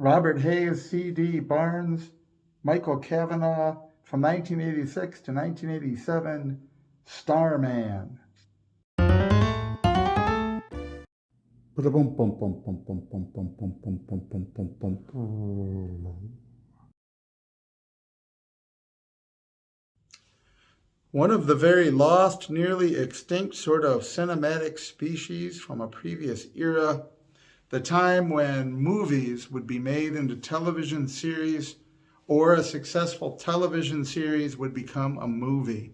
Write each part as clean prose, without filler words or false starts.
Robert Hayes, C.D. Barnes, Michael Cavanaugh, from 1986 to 1987, Starman. One of the very lost, nearly extinct sort of cinematic species from a previous era, the time when movies would be made into television series or a successful television series would become a movie.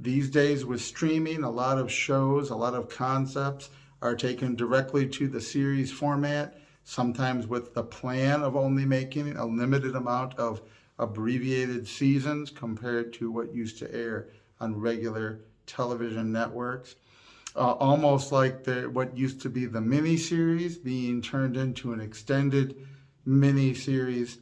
These days with streaming, a lot of shows, a lot of concepts are taken directly to the series format, sometimes with the plan of only making a limited amount of abbreviated seasons compared to what used to air on regular television networks. Almost like what used to be the mini-series being turned into an extended mini-series.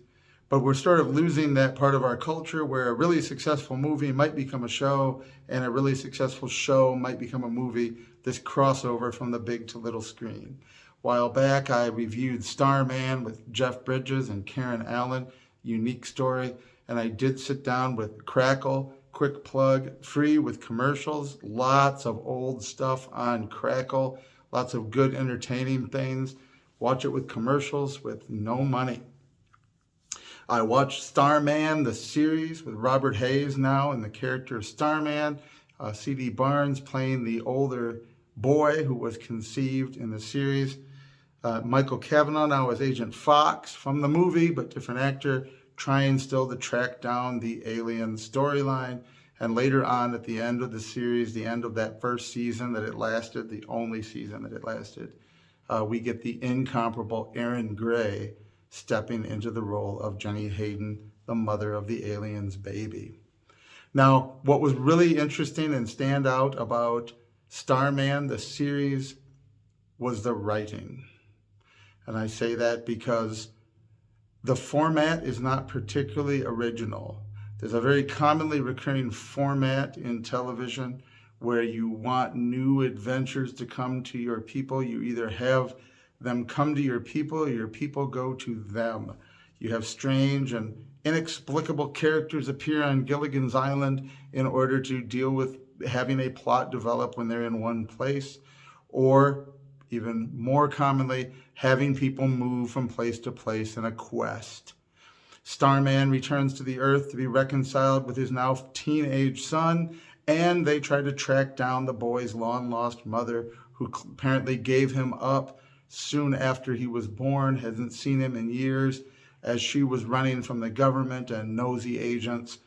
But we're sort of losing that part of our culture where a really successful movie might become a show and a really successful show might become a movie, this crossover from the big to little screen. A while back, I reviewed Starman with Jeff Bridges and Karen Allen, unique story, and I did sit down with Crackle, quick plug, free with commercials, lots of old stuff on Crackle, lots of good entertaining things. Watch it with commercials with no money. I watched Starman, the series with Robert Hayes now in the character of Starman, C.D. Barnes playing the older boy who was conceived in the series. Michael Cavanaugh now as Agent Fox from the movie, but different actor, trying still to track down the alien storyline. And later on at the end of the series, the end of that first season that it lasted, the only season that it lasted, we get the incomparable Erin Gray stepping into the role of Jenny Hayden, the mother of the alien's baby. Now, what was really interesting and stand out about Starman, the series, was the writing. And I say that because the format is not particularly original. There's a very commonly recurring format in television where you want new adventures to come to your people. You either have them come to your people or your people go to them. You have strange and inexplicable characters appear on Gilligan's Island in order to deal with having a plot develop when they're in one place, or even more commonly, having people move from place to place in a quest. Starman returns to the Earth to be reconciled with his now teenage son, and they try to track down the boy's long-lost mother, who apparently gave him up soon after he was born, hasn't seen him in years, as she was running from the government and nosy agents,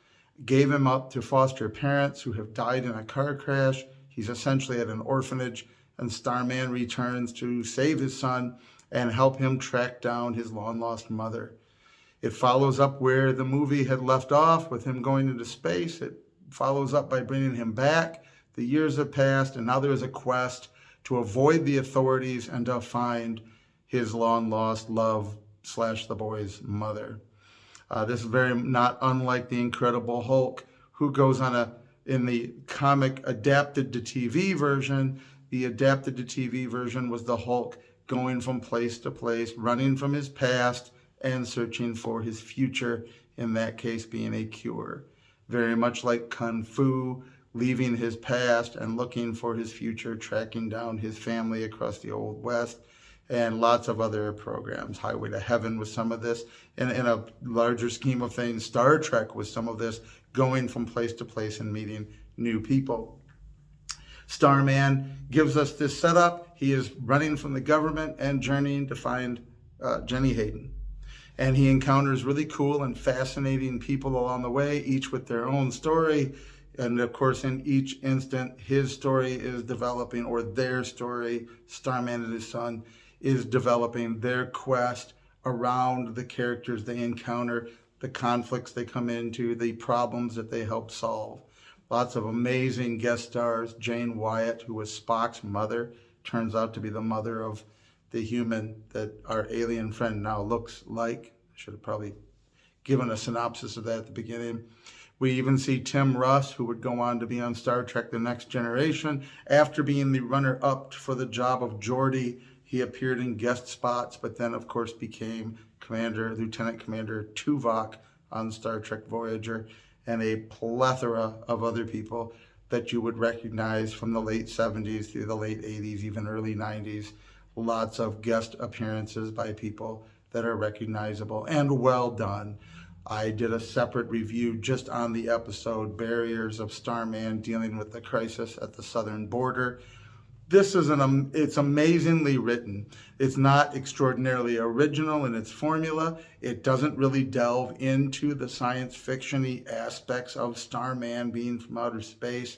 gave him up to foster parents who have died in a car crash. He's essentially at an orphanage, and Starman returns to save his son and help him track down his long-lost mother. It follows up where the movie had left off with him going into space. It follows up by bringing him back. The years have passed, and now there is a quest to avoid the authorities and to find his long-lost love / the boy's mother. This is very not unlike the Incredible Hulk, who goes on in the comic adapted to TV version, the adapted to TV version was the Hulk going from place to place, running from his past and searching for his future, in that case being a cure. Very much like Kung Fu, leaving his past and looking for his future, tracking down his family across the Old West, and lots of other programs. Highway to Heaven was some of this. In a larger scheme of things, Star Trek was some of this, going from place to place and meeting new people. Starman gives us this setup. He is running from the government and journeying to find Jenny Hayden. And he encounters really cool and fascinating people along the way, each with their own story. And of course, in each instant, his story is developing, or their story, Starman and his son, is developing their quest around the characters they encounter, the conflicts they come into, the problems that they help solve. Lots of amazing guest stars. Jane Wyatt, who was Spock's mother, turns out to be the mother of the human that our alien friend now looks like. I should have probably given a synopsis of that at the beginning. We even see Tim Russ, who would go on to be on Star Trek The Next Generation. After being the runner-up for the job of Geordi, He appeared in guest spots, but then, of course, became Lieutenant Commander Tuvok on Star Trek Voyager, and a plethora of other people that you would recognize from the late 70s through the late 80s, even early 90s. Lots of guest appearances by people that are recognizable and well done. I did a separate review just on the episode Barriers of Starman, dealing with the crisis at the southern border. This is it's amazingly written. It's not extraordinarily original in its formula. It doesn't really delve into the science fiction-y aspects of Starman being from outer space.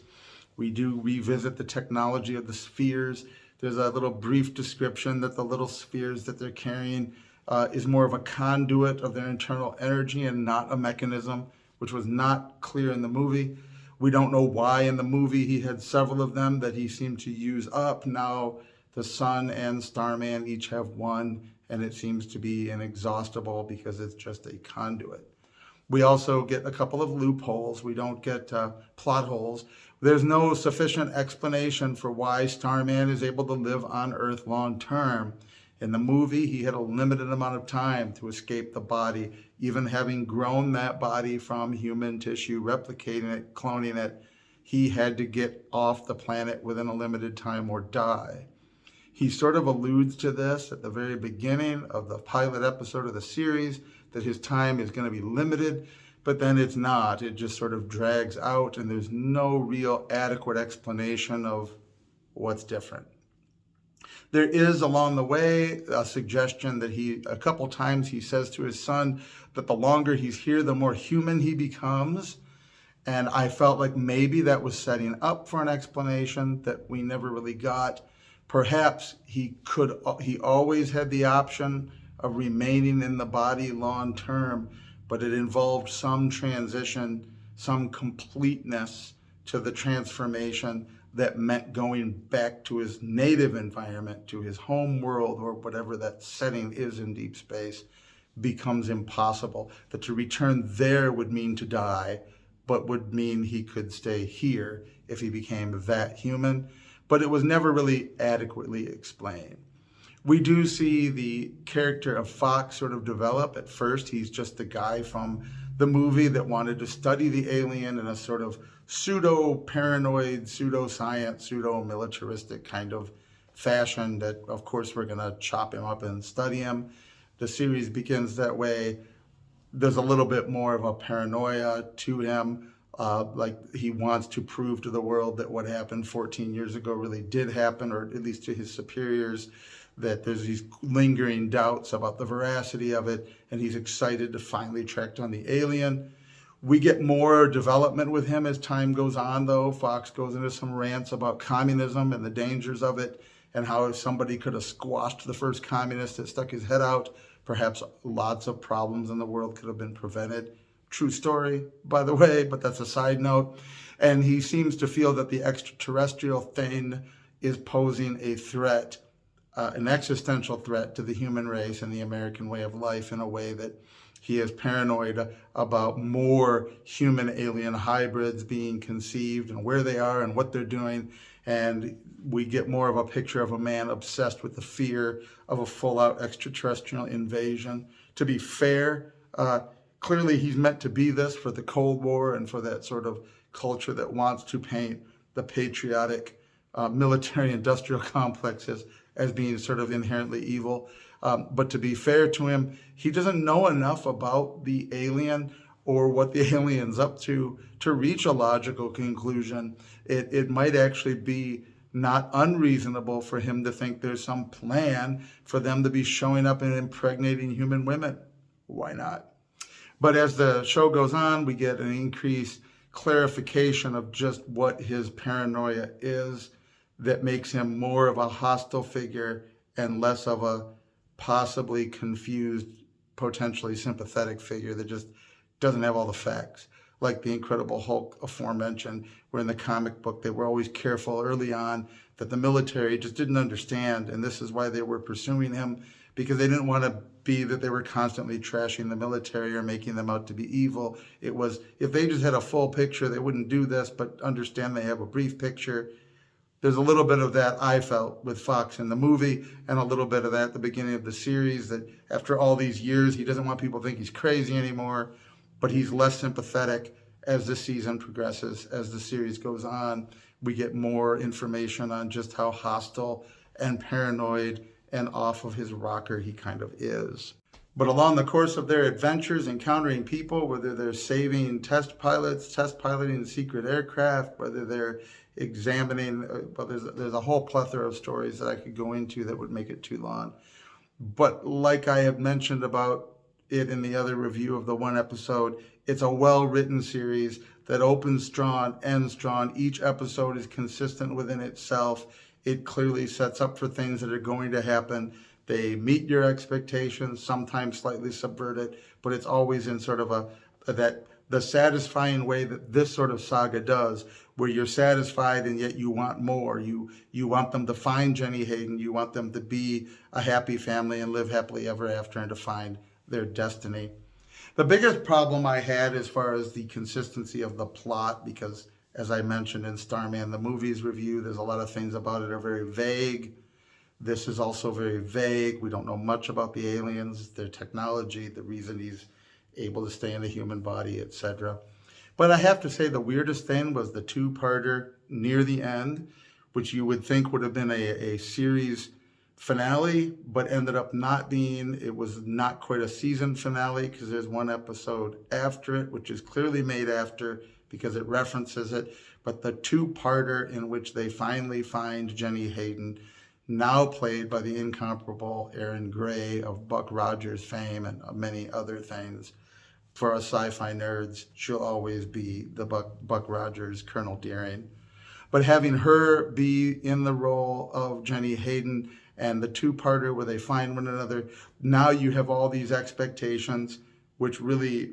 We do revisit the technology of the spheres. There's a little brief description that the little spheres that they're carrying is more of a conduit of their internal energy and not a mechanism, which was not clear in the movie. We don't know why in the movie he had several of them that he seemed to use up. Now the Sun and Starman each have one, and it seems to be inexhaustible because it's just a conduit. We also get a couple of loopholes. We don't get plot holes. There's no sufficient explanation for why Starman is able to live on Earth long term. In the movie, he had a limited amount of time to escape the body. Even having grown that body from human tissue, replicating it, cloning it, he had to get off the planet within a limited time or die. He sort of alludes to this at the very beginning of the pilot episode of the series, that his time is going to be limited, but then it's not. It just sort of drags out, and there's no real adequate explanation of what's different. There is, along the way, a suggestion that a couple times he says to his son that the longer he's here, the more human he becomes. And I felt like maybe that was setting up for an explanation that we never really got. Perhaps he always had the option of remaining in the body long term, but it involved some transition, some completeness to the transformation that meant going back to his native environment, to his home world, or whatever that setting is in deep space, becomes impossible. That to return there would mean to die, but would mean he could stay here if he became that human. But it was never really adequately explained. We do see the character of Fox sort of develop. At first, he's just the guy from the movie that wanted to study the alien in a sort of pseudo-paranoid, pseudo-science, pseudo-militaristic kind of fashion that, of course, we're going to chop him up and study him. The series begins that way. There's a little bit more of a paranoia to him, like he wants to prove to the world that what happened 14 years ago really did happen, or at least to his superiors, that there's these lingering doubts about the veracity of it, and he's excited to finally track down the alien. We get more development with him as time goes on, though. Fox goes into some rants about communism and the dangers of it, and how if somebody could have squashed the first communist that stuck his head out, perhaps lots of problems in the world could have been prevented. True story, by the way, but that's a side note. And he seems to feel that the extraterrestrial thing is posing a threat, an existential threat to the human race and the American way of life, in a way that he is paranoid about more human alien hybrids being conceived and where they are and what they're doing. And we get more of a picture of a man obsessed with the fear of a full-out extraterrestrial invasion. To be fair, clearly he's meant to be this for the Cold War and for that sort of culture that wants to paint the patriotic military-industrial complexes as being sort of inherently evil. But to be fair to him, he doesn't know enough about the alien or what the alien's up to reach a logical conclusion. It might actually be not unreasonable for him to think there's some plan for them to be showing up and impregnating human women. Why not? But as the show goes on, we get an increased clarification of just what his paranoia is, that makes him more of a hostile figure and less of a possibly confused, potentially sympathetic figure that just doesn't have all the facts. Like the Incredible Hulk aforementioned, where in the comic book they were always careful early on that the military just didn't understand, and this is why they were pursuing him, because they didn't want to be that they were constantly trashing the military or making them out to be evil. It was, if they just had a full picture, they wouldn't do this, but understand they have a brief picture. There's a little bit of that I felt with Fox in the movie, and a little bit of that at the beginning of the series, that after all these years, he doesn't want people to think he's crazy anymore, but he's less sympathetic as the season progresses, as the series goes on. We get more information on just how hostile and paranoid and off of his rocker he kind of is. But along the course of their adventures, encountering people, whether they're saving test pilots, test piloting secret aircraft, whether they're examining, well, there's a whole plethora of stories that I could go into that would make it too long. But like I have mentioned about it in the other review of the one episode, it's a well-written series that opens strong, ends strong. Each episode is consistent within itself. It clearly sets up for things that are going to happen. They meet your expectations, sometimes slightly subvert it, but it's always in sort of the satisfying way that this sort of saga does, where you're satisfied and yet you want more. You want them to find Jenny Hayden. You want them to be a happy family and live happily ever after and to find their destiny. The biggest problem I had as far as the consistency of the plot, because as I mentioned in Starman, the movie's review, there's a lot of things about it are very vague. This is also very vague. We don't know much about the aliens, their technology, the reason he's able to stay in a human body, etc. But I have to say the weirdest thing was the two-parter near the end, which you would think would have been a series finale, but ended up not being. It was not quite a season finale because there's one episode after it, which is clearly made after because it references it. But the two-parter in which they finally find Jenny Hayden, now played by the incomparable Erin Gray of Buck Rogers fame and many other things. For us sci-fi nerds, she'll always be the Buck Rogers, Colonel Deering. But having her be in the role of Jenny Hayden and the two-parter where they find one another, now you have all these expectations, which really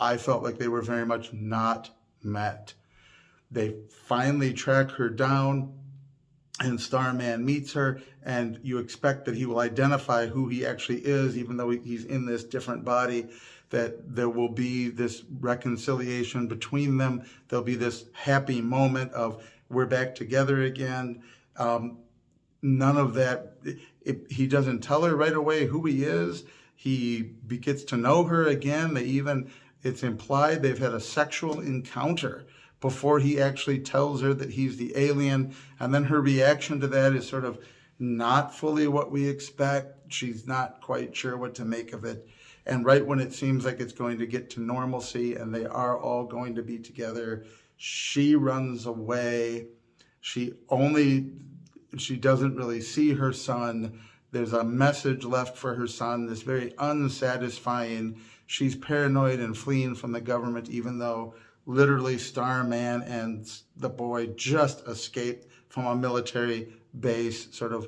I felt like they were very much not met. They finally track her down, and Starman meets her, and you expect that he will identify who he actually is, even though he's in this different body, that there will be this reconciliation between them. There'll be this happy moment of we're back together again. None of that. He doesn't tell her right away who he is. He gets to know her again. It's implied they've had a sexual encounter before he actually tells her that he's the alien. And then her reaction to that is sort of not fully what we expect. She's not quite sure what to make of it. And right when it seems like it's going to get to normalcy and they are all going to be together, she runs away. She doesn't really see her son. There's a message left for her son, this very unsatisfying. She's paranoid and fleeing from the government, even though literally Starman and the boy just escaped from a military base, sort of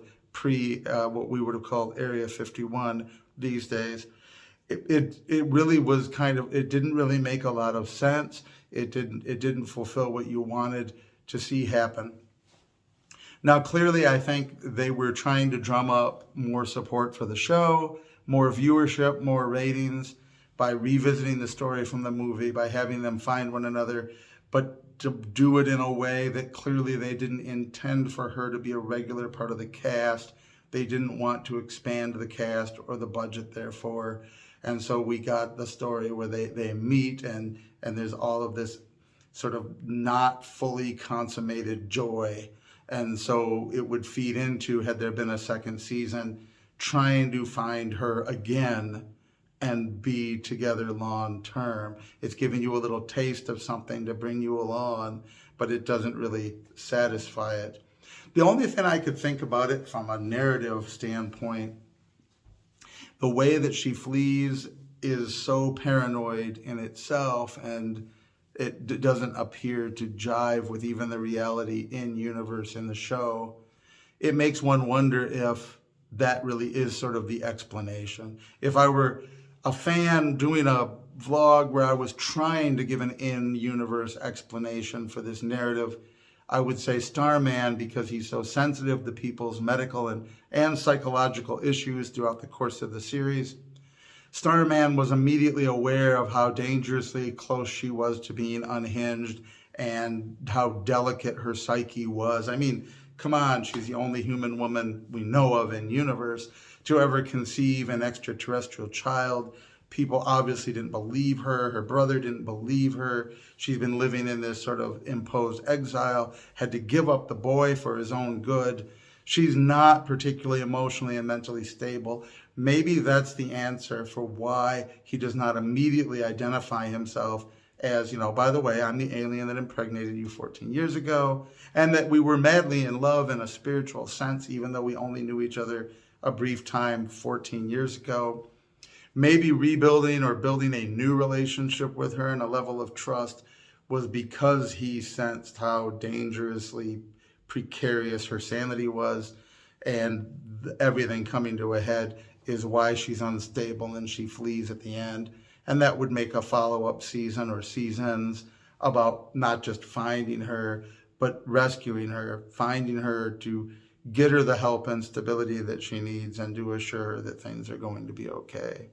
what we would have called Area 51 these days. It really was it didn't really make a lot of sense. It didn't fulfill what you wanted to see happen. Now, clearly, I think they were trying to drum up more support for the show, more viewership, more ratings by revisiting the story from the movie, by having them find one another, but to do it in a way that clearly they didn't intend for her to be a regular part of the cast. They didn't want to expand the cast or the budget, therefore. And so we got the story where they meet and there's all of this sort of not fully consummated joy. And so it would feed into, had there been a second season, trying to find her again and be together long term. It's giving you a little taste of something to bring you along, but it doesn't really satisfy it. The only thing I could think about it from a narrative standpoint, the way that she flees is so paranoid in itself, and it doesn't appear to jive with even the reality in universe in the show. It makes one wonder if that really is sort of the explanation. If I were a fan doing a vlog where I was trying to give an in-universe explanation for this narrative, I would say Starman, because he's so sensitive to people's medical and psychological issues throughout the course of the series. Starman was immediately aware of how dangerously close she was to being unhinged and how delicate her psyche was. I mean, come on, she's the only human woman we know of in universe to ever conceive an extraterrestrial child. People obviously didn't believe her. Her brother didn't believe her. She's been living in this sort of imposed exile, had to give up the boy for his own good. She's not particularly emotionally and mentally stable. Maybe that's the answer for why he does not immediately identify himself as, by the way, I'm the alien that impregnated you 14 years ago, and that we were madly in love in a spiritual sense, even though we only knew each other a brief time 14 years ago. Maybe rebuilding or building a new relationship with her and a level of trust was because he sensed how dangerously precarious her sanity was, and everything coming to a head is why she's unstable and she flees at the end. And that would make a follow-up season or seasons about not just finding her, but rescuing her, finding her to get her the help and stability that she needs and to assure her that things are going to be okay.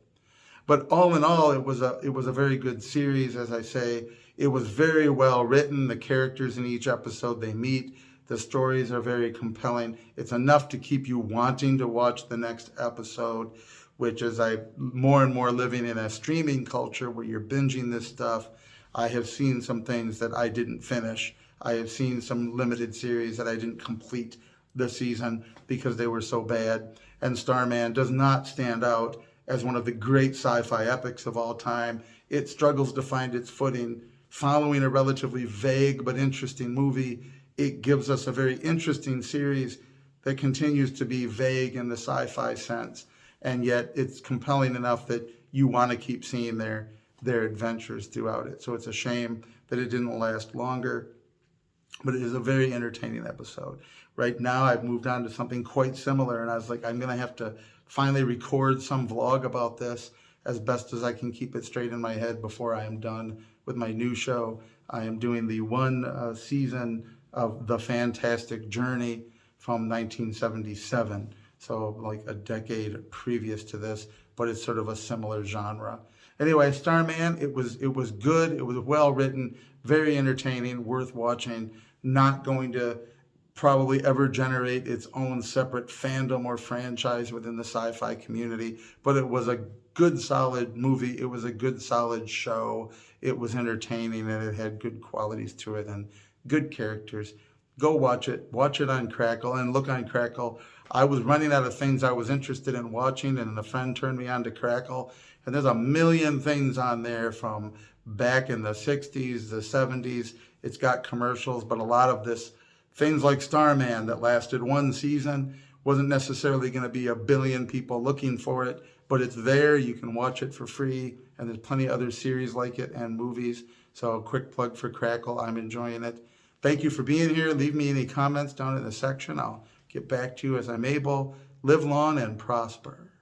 But all in all, it was a very good series. As I say, it was very well written. The characters in each episode they meet, the stories are very compelling. It's enough to keep you wanting to watch the next episode, which is more and more living in a streaming culture where you're binging this stuff. I have seen some things that I didn't finish. I have seen some limited series that I didn't complete the season because they were so bad. And Starman does not stand out as one of the great sci-fi epics of all time. It struggles to find its footing. Following a relatively vague but interesting movie, it gives us a very interesting series that continues to be vague in the sci-fi sense, and yet it's compelling enough that you want to keep seeing their adventures throughout it. So it's a shame that it didn't last longer, but it is a very entertaining episode. Right now, I've moved on to something quite similar, and I was like, I'm going to have to finally record some vlog about this as best as I can keep it straight in my head before I am done with my new show. I am doing the one season of The Fantastic Journey from 1977, so like a decade previous to this, but it's sort of a similar genre. Anyway, Starman, it was good, it was well written, very entertaining, worth watching, not going to probably ever generate its own separate fandom or franchise within the sci-fi community, but it was a good solid movie, it was a good solid show, it was entertaining, and it had good qualities to it and good characters. Go watch it on Crackle, and look on Crackle. I was running out of things I was interested in watching, and a friend turned me on to Crackle, and there's a million things on there from back in the 60s, the 70s. It's got commercials, but a lot of this, things like Starman that lasted one season, wasn't necessarily going to be a billion people looking for it, but it's there. You can watch it for free, and there's plenty of other series like it and movies. So a quick plug for Crackle. I'm enjoying it. Thank you for being here. Leave me any comments down in the section. I'll get back to you as I'm able. Live long and prosper.